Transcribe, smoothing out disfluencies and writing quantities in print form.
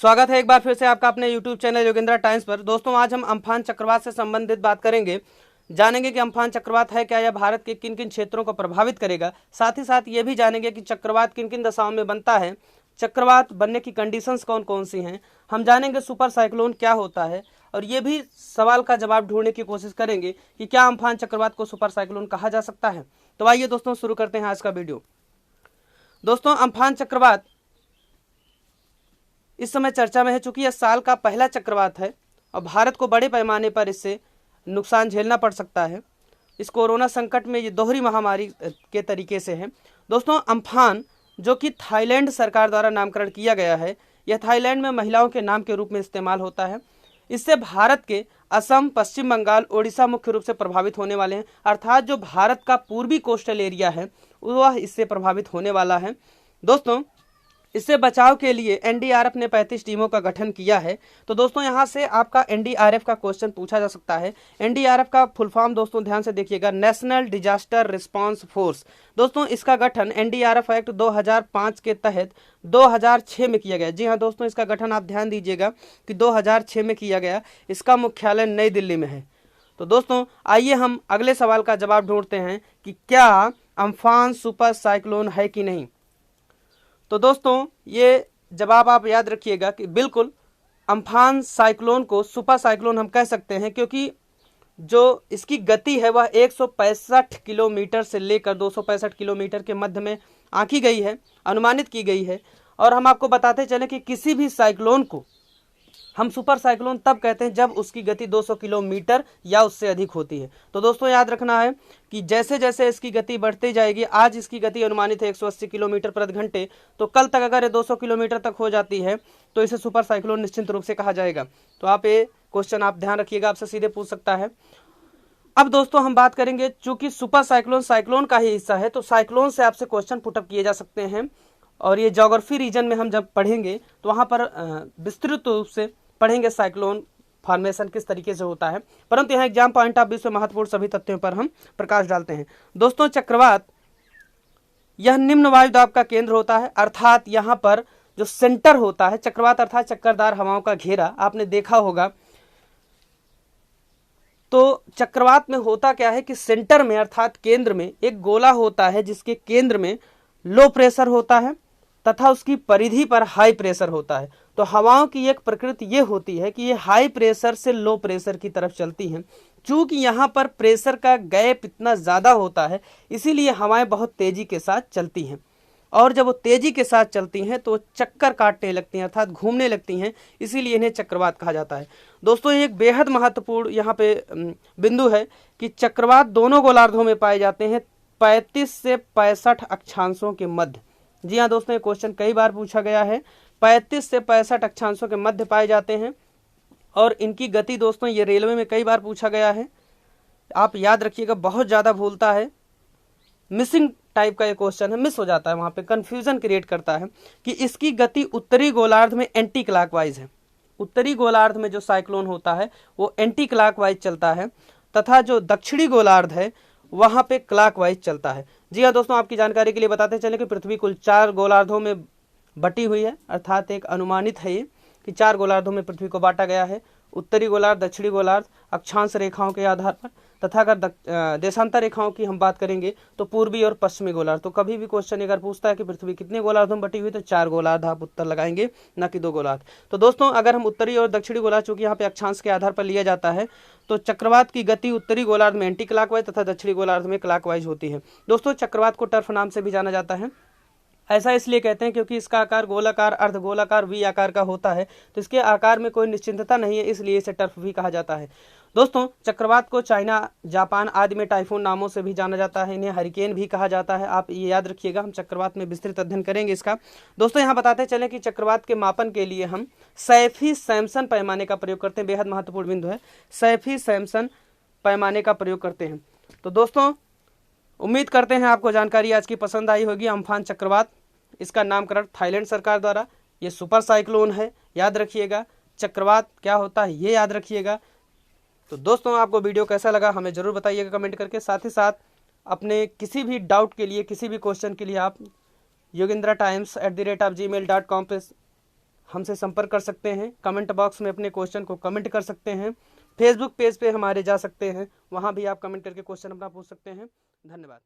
स्वागत है एक बार फिर से आपका अपने YouTube चैनल योगेंद्रा टाइम्स पर। दोस्तों आज हम अम्फान चक्रवात से संबंधित बात करेंगे, जानेंगे कि अम्फान चक्रवात है क्या, यह भारत के किन किन क्षेत्रों को प्रभावित करेगा। साथ ही साथ ये भी जानेंगे कि चक्रवात किन किन दशाओं में बनता है, चक्रवात बनने की कंडीशंस कौन कौन सी हैं। हम जानेंगे सुपर साइक्लोन क्या होता है और ये भी सवाल का जवाब ढूंढने की कोशिश करेंगे कि क्या अम्फान चक्रवात को सुपर साइक्लोन कहा जा सकता है। तो आइए दोस्तों शुरू करते हैं आज का वीडियो। दोस्तों अम्फान चक्रवात इस समय चर्चा में है, चूंकि यह साल का पहला चक्रवात है और भारत को बड़े पैमाने पर इससे नुकसान झेलना पड़ सकता है। इस कोरोना संकट में ये दोहरी महामारी के तरीके से है। दोस्तों अम्फान जो कि थाईलैंड सरकार द्वारा नामकरण किया गया है, यह थाईलैंड में महिलाओं के नाम के रूप में इस्तेमाल होता है। इससे भारत के असम, पश्चिम बंगाल, ओडिशा मुख्य रूप से प्रभावित होने वाले हैं, अर्थात जो भारत का पूर्वी कोस्टल एरिया है वह इससे प्रभावित होने वाला है। दोस्तों इससे बचाव के लिए एनडीआरएफ ने 35 टीमों का गठन किया है। तो दोस्तों यहाँ से आपका एनडीआरएफ का क्वेश्चन पूछा जा सकता है। एनडीआरएफ का फुल फॉर्म दोस्तों ध्यान से देखिएगा, नेशनल डिजास्टर रिस्पांस फोर्स। दोस्तों इसका गठन एनडीआरएफ एक्ट 2005 के तहत 2006 में किया गया। जी हाँ दोस्तों, इसका गठन आप ध्यान दीजिएगा कि 2006 में किया गया। इसका मुख्यालय नई दिल्ली में है। तो दोस्तों आइए हम अगले सवाल का जवाब ढूंढते हैं कि क्या अम्फान सुपर साइक्लोन है कि नहीं। तो दोस्तों ये जवाब आप याद रखिएगा कि बिल्कुल अम्फान साइक्लोन को सुपर साइक्लोन हम कह सकते हैं, क्योंकि जो इसकी गति है वह 165 किलोमीटर से लेकर 265 किलोमीटर के मध्य में आंकी गई है, अनुमानित की गई है। और हम आपको बताते चलें कि किसी भी साइक्लोन को हम सुपर साइक्लोन तब कहते हैं जब उसकी गति 200 किलोमीटर या उससे अधिक होती है। तो दोस्तों याद रखना है कि जैसे जैसे इसकी गति बढ़ती जाएगी, आज इसकी गति अनुमानित है 180 किलोमीटर प्रति घंटे, तो कल तक अगर ये 200 किलोमीटर तक हो जाती है तो इसे सुपर साइक्लोन निश्चित रूप से कहा जाएगा। तो आप ये क्वेश्चन आप ध्यान रखिएगा, आपसे सीधे पूछ सकता है। अब दोस्तों हम बात करेंगे, चूंकि सुपर साइक्लोन साइक्लोन का ही हिस्सा है तो साइक्लोन से आपसे क्वेश्चन पुटअप किए जा सकते हैं। और ये ज्योग्राफी रीजन में हम जब पढ़ेंगे तो वहाँ पर विस्तृत रूप से पढ़ेंगे साइक्लोन फॉर्मेशन किस तरीके से होता है, परंतु यहाँ एग्जाम पॉइंट ऑफ व्यू से महत्वपूर्ण सभी तथ्यों पर हम प्रकाश डालते हैं। दोस्तों चक्रवात यह निम्न वायु दाब का केंद्र होता है, अर्थात यहाँ पर जो सेंटर होता है, चक्रवात अर्थात चक्करदार हवाओं का घेरा आपने देखा होगा। तो चक्रवात में होता क्या है कि सेंटर में अर्थात केंद्र में एक गोला होता है, जिसके केंद्र में लो प्रेशर होता है तथा उसकी परिधि पर हाई प्रेशर होता है। तो हवाओं की एक प्रकृति ये होती है कि ये हाई प्रेशर से लो प्रेशर की तरफ चलती हैं। चूंकि यहाँ पर प्रेशर का गैप इतना ज़्यादा होता है, इसीलिए हवाएं बहुत तेजी के साथ चलती हैं। और जब वो तेजी के साथ चलती हैं तो चक्कर काटने लगती हैं, अर्थात घूमने लगती हैं, इसीलिए इन्हें चक्रवात कहा जाता है। दोस्तों एक बेहद महत्वपूर्ण यहाँ पे बिंदु है कि चक्रवात दोनों गोलार्धों में पाए जाते हैं, 35 से 65 अक्षांशों के मध्य। जी हाँ दोस्तों, ये क्वेश्चन कई बार पूछा गया है। 35 से 65 अक्षांशों के मध्य पाए जाते हैं और इनकी गति दोस्तों ये रेलवे में कई बार पूछा गया है। आप याद रखिएगा, बहुत ज़्यादा भूलता है, मिसिंग टाइप का ये क्वेश्चन है, मिस हो जाता है, वहाँ पे कंफ्यूजन क्रिएट करता है कि इसकी गति उत्तरी गोलार्ध में एंटी क्लॉकवाइज है। उत्तरी गोलार्ध में जो साइक्लोन होता है वो एंटी क्लॉकवाइज चलता है तथा जो दक्षिणी गोलार्ध है वहाँ पे क्लॉकवाइज चलता है। जी हाँ दोस्तों, आपकी जानकारी के लिए बताते चलें कि पृथ्वी कुल 4 गोलार्धों में बटी हुई है, अर्थात एक अनुमानित है ये कि 4 गोलार्धों में पृथ्वी को बांटा गया है, उत्तरी गोलार्ध, दक्षिणी गोलार्ध, अक्षांश रेखाओं के आधार पर, तथा अगर देशांतर रेखाओं की हम बात करेंगे तो पूर्वी और पश्चिमी गोलार्ध। तो कभी भी क्वेश्चन अगर पूछता है कि पृथ्वी कितने गोलार्धों में बटी हुई, तो 4 गोलार्ध आप उत्तर लगाएंगे, ना कि 2 गोलार्ध। तो दोस्तों अगर हम उत्तरी और दक्षिणी गोलार्ध, चूंकि यहाँ पे अक्षांश के आधार पर लिया जाता है, तो चक्रवात की गति उत्तरी गोलार्ध में एंटी क्लॉकवाइज तथा दक्षिणी गोलार्ध में क्लॉकवाइज होती है। दोस्तों चक्रवात को टर्फ नाम से भी जाना जाता है। ऐसा इसलिए कहते हैं क्योंकि इसका आकार गोलाकार, अर्धगोलाकार, वी आकार का होता है, तो इसके आकार में कोई निश्चितता नहीं है, इसलिए इसे टर्फ भी कहा जाता है। दोस्तों चक्रवात को चाइना, जापान आदि में टाइफून नामों से भी जाना जाता है, इन्हें हरिकेन भी कहा जाता है। आप ये याद रखिएगा, हम चक्रवात में विस्तृत अध्ययन करेंगे इसका। दोस्तों यहाँ बताते चलें कि चक्रवात के मापन के लिए हम सैफी सैमसन पैमाने का प्रयोग करते हैं, बेहद महत्वपूर्ण बिंदु है, सैफी सैमसन पैमाने का प्रयोग करते हैं। तो दोस्तों उम्मीद करते हैं आपको जानकारी आज की पसंद आई होगी। अम्फान चक्रवात, इसका नामकरण थाईलैंड सरकार द्वारा, ये सुपर साइक्लोन है, याद रखिएगा। चक्रवात क्या होता है ये याद रखिएगा। तो दोस्तों आपको वीडियो कैसा लगा हमें ज़रूर बताइएगा कमेंट करके। साथ ही साथ अपने किसी भी डाउट के लिए, किसी भी क्वेश्चन के लिए आप yogendratimes@gmail.com पे हमसे संपर्क कर सकते हैं। कमेंट बॉक्स में अपने क्वेश्चन को कमेंट कर सकते हैं। फेसबुक पेज पे हमारे जा सकते हैं, वहाँ भी आप कमेंट करके क्वेश्चन अपना पूछ सकते हैं। धन्यवाद।